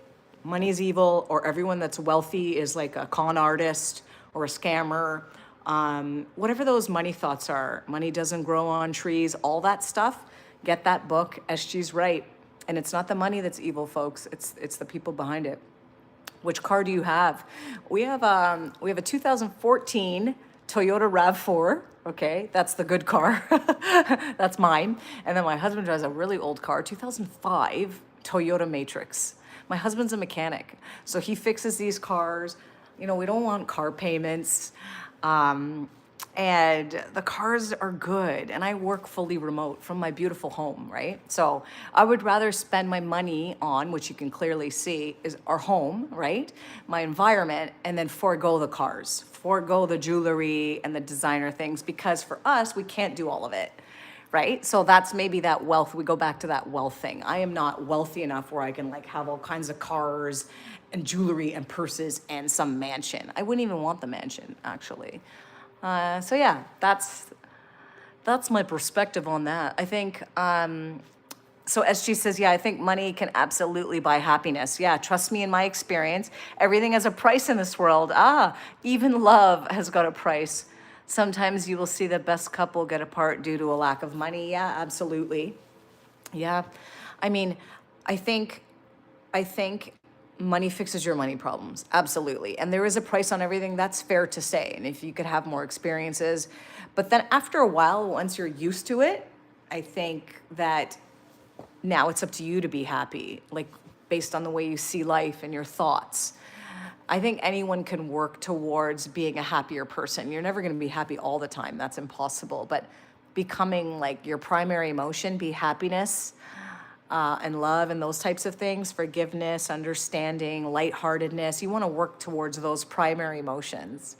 money is evil or everyone that's wealthy is like a con artist or a scammer, whatever those money thoughts are, money doesn't grow on trees, all that stuff, get that book. SG's right. And it's not the money that's evil, folks. It's the people behind it. Which car do you have? We have a 2014 Toyota RAV4. Okay, that's the good car. That's mine. And then my husband drives a really old car, 2005 Toyota Matrix. My husband's a mechanic, so he fixes these cars. You know, we don't want car payments. And the cars are good, and I work fully remote from my beautiful home, right? So I would rather spend my money on, which you can clearly see is our home, right? My environment, and then forego the cars, forego the jewelry and the designer things, because for us, we can't do all of it, right? So that's maybe that wealth. We go back to that wealth thing. I am not wealthy enough where I can like have all kinds of cars and jewelry and purses and some mansion. I wouldn't even want the mansion, actually. So yeah, that's my perspective on that. I think, so SG says, yeah, I think money can absolutely buy happiness. Yeah, trust me, in my experience, everything has a price in this world. Even love has got a price. Sometimes you will see the best couple get apart due to a lack of money. Yeah, absolutely. Yeah. I mean, I think money fixes your money problems. Absolutely. And there is a price on everything. That's fair to say. And if you could have more experiences, but then after a while, once you're used to it, I think that now it's up to you to be happy, like based on the way you see life and your thoughts. I think anyone can work towards being a happier person. You're never going to be happy all the time. That's impossible. But becoming like your primary emotion, be happiness, and love and those types of things, forgiveness, understanding, lightheartedness. You want to work towards those primary emotions.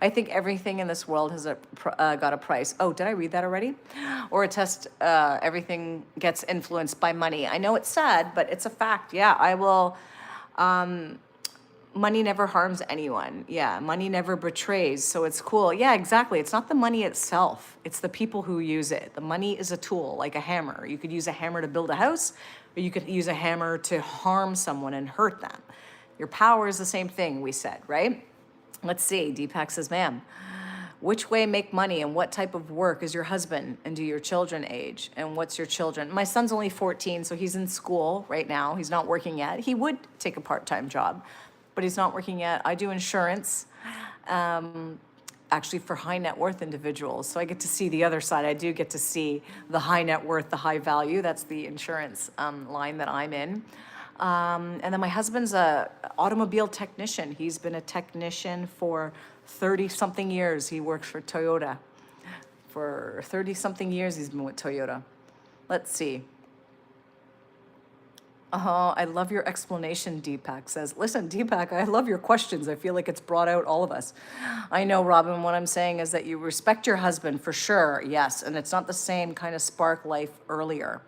I think everything in this world has got a price. Oh, did I read that already? Or a test, everything gets influenced by money. I know it's sad, but it's a fact. Yeah, I will. Money never harms anyone. Yeah, money never betrays. So it's cool. Yeah, exactly. It's not the money itself, it's the people who use it. The money is a tool, like a hammer. You could use a hammer to build a house, or you could use a hammer to harm someone and hurt them. Your power is the same thing, we said, right? Let's see. Deepak says, ma'am, which way make money and what type of work is your husband and do your children age? And what's your children? My son's only 14, so he's in school right now. He's not working yet. He would take a part-time job, but he's not working yet. I do insurance, actually for high net worth individuals. So I get to see the other side. I do get to see the high net worth, the high value. That's the insurance line that I'm in. And then my husband's a automobile technician. He's been a technician for 30 something years. He works for Toyota. For 30 something years, he's been with Toyota. Let's see. I love your explanation, Deepak says. Listen, Deepak, I love your questions. I feel like it's brought out all of us. I know, Robin, what I'm saying is that you respect your husband for sure, yes, and it's not the same kind of spark like earlier.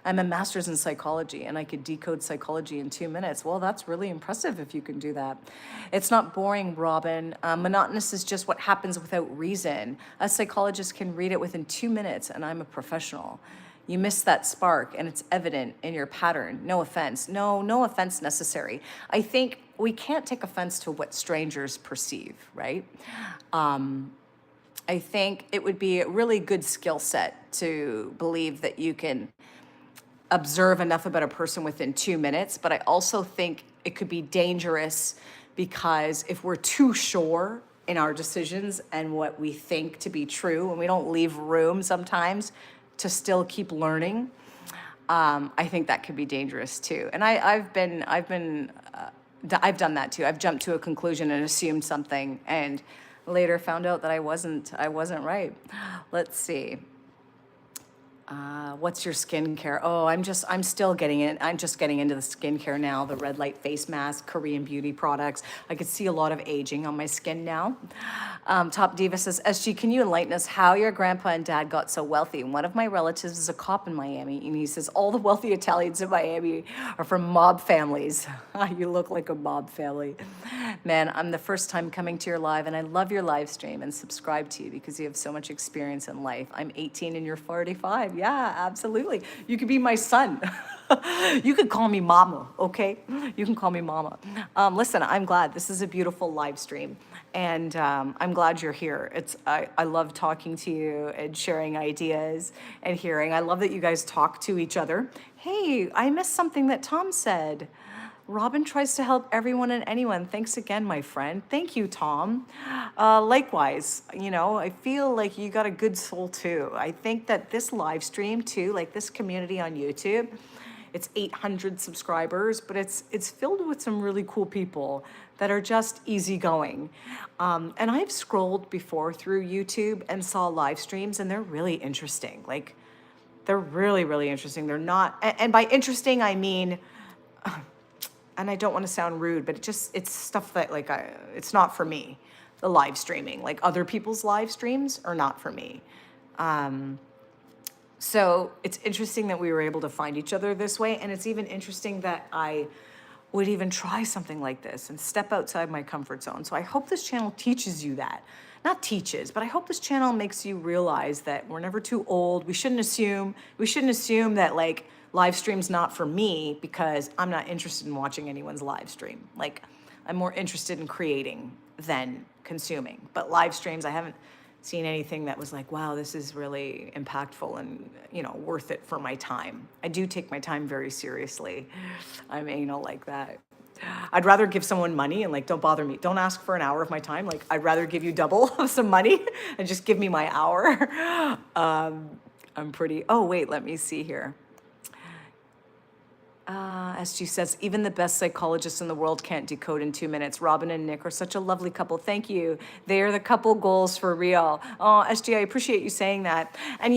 I'm a master's in psychology and I could decode psychology in 2 minutes. Well, that's really impressive if you can do that. It's not boring, Robin. Monotonous is just what happens without reason. A psychologist can read it within 2 minutes and I'm a professional. You miss that spark and it's evident in your pattern. No offense. No offense necessary. I think we can't take offense to what strangers perceive, right? I think it would be a really good skill set to believe that you can observe enough about a person within 2 minutes, but I also think it could be dangerous because if we're too sure in our decisions and what we think to be true, and we don't leave room sometimes to still keep learning, I think that could be dangerous too. And I've done that too. I've jumped to a conclusion and assumed something, and later found out that I wasn't right. Let's see. What's your skincare? Oh, I'm still getting it. I'm just getting into the skincare now, the red light face mask, Korean beauty products. I could see a lot of aging on my skin now. Top Diva says, SG, can you enlighten us how your grandpa and dad got so wealthy? One of my relatives is a cop in Miami, and he says all the wealthy Italians in Miami are from mob families. You look like a mob family. Man, I'm the first time coming to your live, and I love your live stream and subscribe to you because you have so much experience in life. I'm 18 and you're 45. Yeah, absolutely. You could be my son. You could call me mama, okay? You can call me mama. Listen, I'm glad. This is a beautiful live stream, and I'm glad you're here. I love talking to you and sharing ideas and hearing. I love that you guys talk to each other. Hey, I missed something that Tom said. Robin tries to help everyone and anyone. Thanks again, my friend. Thank you, Tom. Likewise, I feel like you got a good soul too. I think that this live stream too, like this community on YouTube, it's 800 subscribers, but it's filled with some really cool people that are just easygoing. And I've scrolled before through YouTube and saw live streams, and they're really interesting. Like, they're really, really interesting. They're not, and by interesting, I mean, and I don't want to sound rude, but it's stuff that it's not for me, the live streaming. Like other people's live streams are not for me. So it's interesting that we were able to find each other this way. And it's even interesting that I would even try something like this and step outside my comfort zone. So I hope this channel teaches you that. Not teaches, but I hope this channel makes you realize that we're never too old. We shouldn't assume that like, live stream's not for me because I'm not interested in watching anyone's live stream. Like, I'm more interested in creating than consuming. But live streams, I haven't seen anything that was like, wow, this is really impactful and, worth it for my time. I do take my time very seriously. I'm anal like that. I'd rather give someone money and like, don't bother me. Don't ask for an hour of my time. Like, I'd rather give you double of some money and just give me my hour. Oh, wait, let me see here. SG says, even the best psychologists in the world can't decode in 2 minutes. Robin and Nick are such a lovely couple. Thank you. They are the couple goals for real. Oh, SG, I appreciate you saying that. And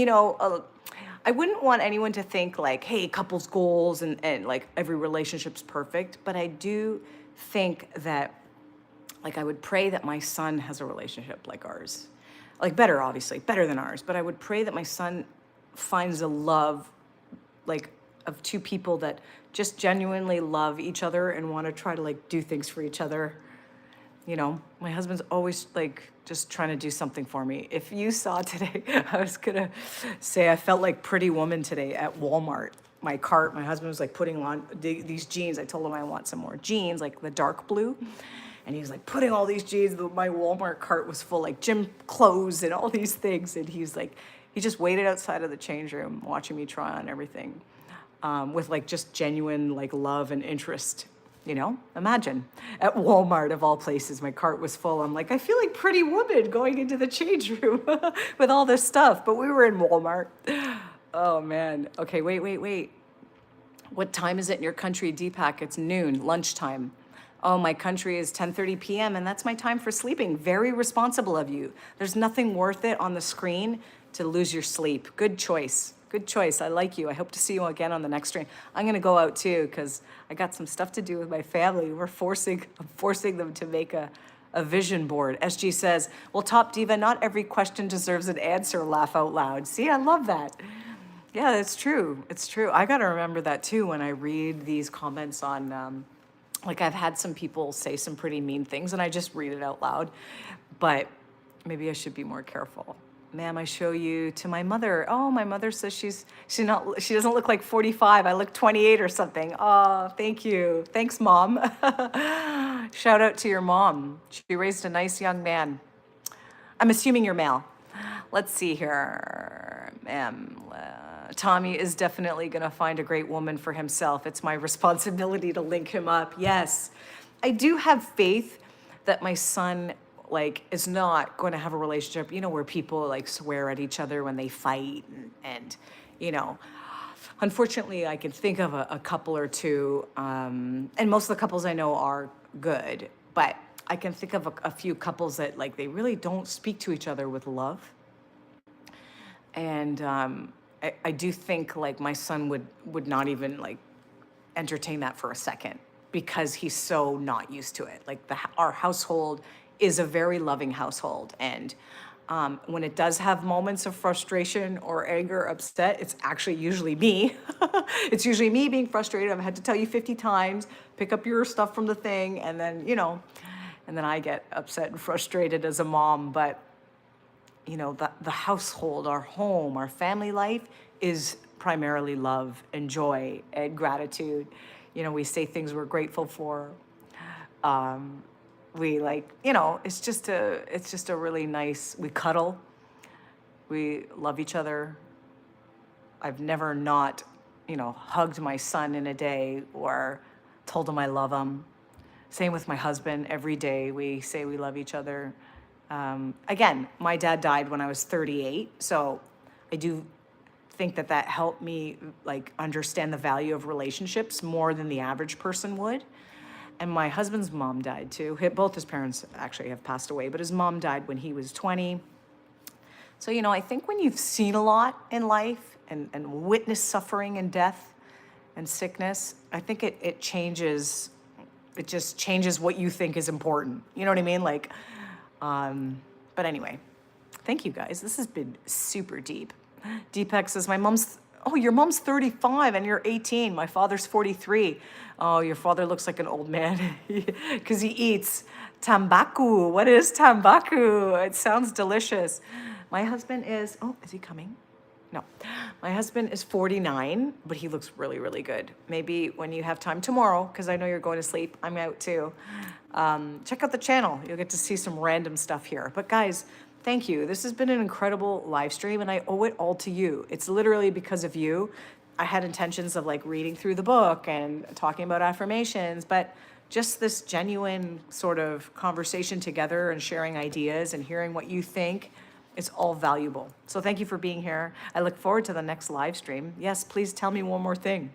I wouldn't want anyone to think like, hey, couples goals and like every relationship's perfect. But I do think that like I would pray that my son has a relationship like ours. Like better, obviously, better than ours. But I would pray that my son finds a love like of two people that just genuinely love each other and want to try to like do things for each other. You know, my husband's always like just trying to do something for me. If you saw today, I was gonna say I felt like Pretty Woman today at Walmart. My cart, my husband was like putting on these jeans. I told him I want some more jeans, like the dark blue. And he was like putting all these jeans. My Walmart cart was full, like gym clothes and all these things. And he's like, he just waited outside of the change room watching me try on everything with like just genuine like love and interest. You know, imagine at Walmart of all places, my cart was full. I'm like, I feel like Pretty Woman going into the change room with all this stuff. But we were in Walmart. Oh man. Okay, wait. What time is it in your country, Deepak? It's noon, lunchtime. Oh, my country is 10:30 p.m. and that's my time for sleeping. Very responsible of you. There's nothing worth it on the screen to lose your sleep. Good choice. Good choice. I like you. I hope to see you again on the next stream. I'm going to go out too because I got some stuff to do with my family. I'm forcing them to make a vision board. SG says, well, Top Diva, not every question deserves an answer. Laugh out loud. See, I love that. Yeah, it's true. It's true. I got to remember that too when I read these comments on, like I've had some people say some pretty mean things and I just read it out loud, but maybe I should be more careful. Ma'am, I show you to my mother. Oh, my mother says she doesn't look like 45. I look 28 or something. Oh, thank you. Thanks, Mom. Shout out to your mom. She raised a nice young man. I'm assuming you're male. Let's see here, ma'am. Tommy is definitely going to find a great woman for himself. It's my responsibility to link him up. Yes, I do have faith that my son like is not going to have a relationship, you know, where people like swear at each other when they fight and you know, unfortunately I can think of a couple or two, and most of the couples I know are good, but I can think of a few couples that like they really don't speak to each other with love. And I do think like my son would not even like entertain that for a second because he's so not used to it. Like our household is a very loving household. And when it does have moments of frustration or anger, upset, it's actually usually me. It's usually me being frustrated. I've had to tell you 50 times, pick up your stuff from the thing. And then, you know, and then I get upset and frustrated as a mom. But, you know, the household, our home, our family life is primarily love and joy and gratitude. You know, we say things we're grateful for. We like, you know, it's just a really nice, we cuddle, we love each other. I've never not, you know, hugged my son in a day or told him I love him. Same with my husband. Every day we say we love each other. Again, my dad died when I was 38. So I do think that helped me like understand the value of relationships more than the average person would. And my husband's mom died too. Both his parents actually have passed away, but his mom died when he was 20. So, you know, I think when you've seen a lot in life and witnessed suffering and death and sickness, I think it changes, it just changes what you think is important. You know what I mean? Like, but anyway, thank you guys. This has been super deep. Deepak says, your mom's 35 and you're 18. My father's 43. Oh, your father looks like an old man because he eats tambaku. What is tambaku? It sounds delicious. My husband is he coming? No. My husband is 49, but he looks really, really good. Maybe when you have time tomorrow, because I know you're going to sleep, I'm out too. Check out the channel. You'll get to see some random stuff here. But guys, thank you. This has been an incredible live stream and I owe it all to you. It's literally because of you. I had intentions of like reading through the book and talking about affirmations, but just this genuine sort of conversation together and sharing ideas and hearing what you think, it's all valuable. So thank you for being here. I look forward to the next live stream. Yes, please tell me one more thing.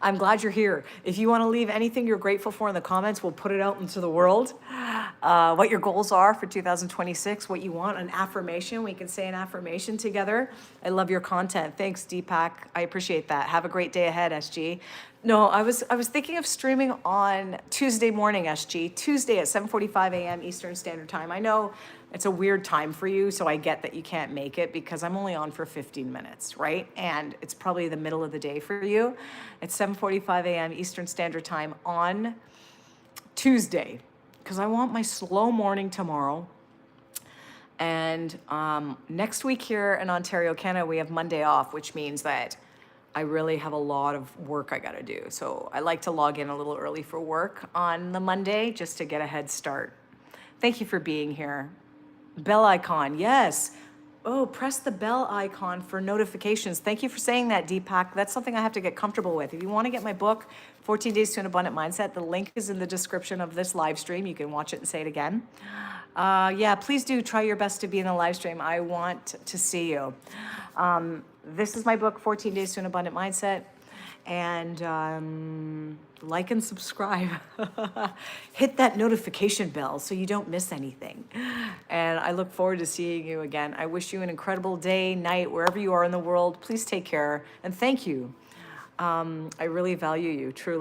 I'm glad you're here. If you want to leave anything you're grateful for in the comments, we'll put it out into the world. What your goals are for 2026, what you want, an affirmation. We can say an affirmation together. I love your content. Thanks, Deepak. I appreciate that. Have a great day ahead, SG. No, I was thinking of streaming on Tuesday morning, SG. Tuesday at 7:45 a.m. Eastern Standard Time. I know it's a weird time for you, so I get that you can't make it because I'm only on for 15 minutes, right? And it's probably the middle of the day for you. It's 7:45 a.m. Eastern Standard Time on Tuesday, because I want my slow morning tomorrow. And next week here in Ontario, Canada, we have Monday off, which means that I really have a lot of work I gotta do. So I like to log in a little early for work on the Monday just to get a head start. Thank you for being here. Bell icon, yes. Oh, press the bell icon for notifications. Thank you for saying that, Deepak. That's something I have to get comfortable with. If you want to get my book, 14 Days to an Abundant Mindset, the link is in the description of this live stream. You can watch it and say it again. Yeah, please do try your best to be in the live stream. I want to see you. This is my book, 14 Days to an Abundant Mindset. And like and subscribe. Hit that notification bell so you don't miss anything. And I look forward to seeing you again. I wish you an incredible day, night, wherever you are in the world. Please take care and thank you. I really value you, truly.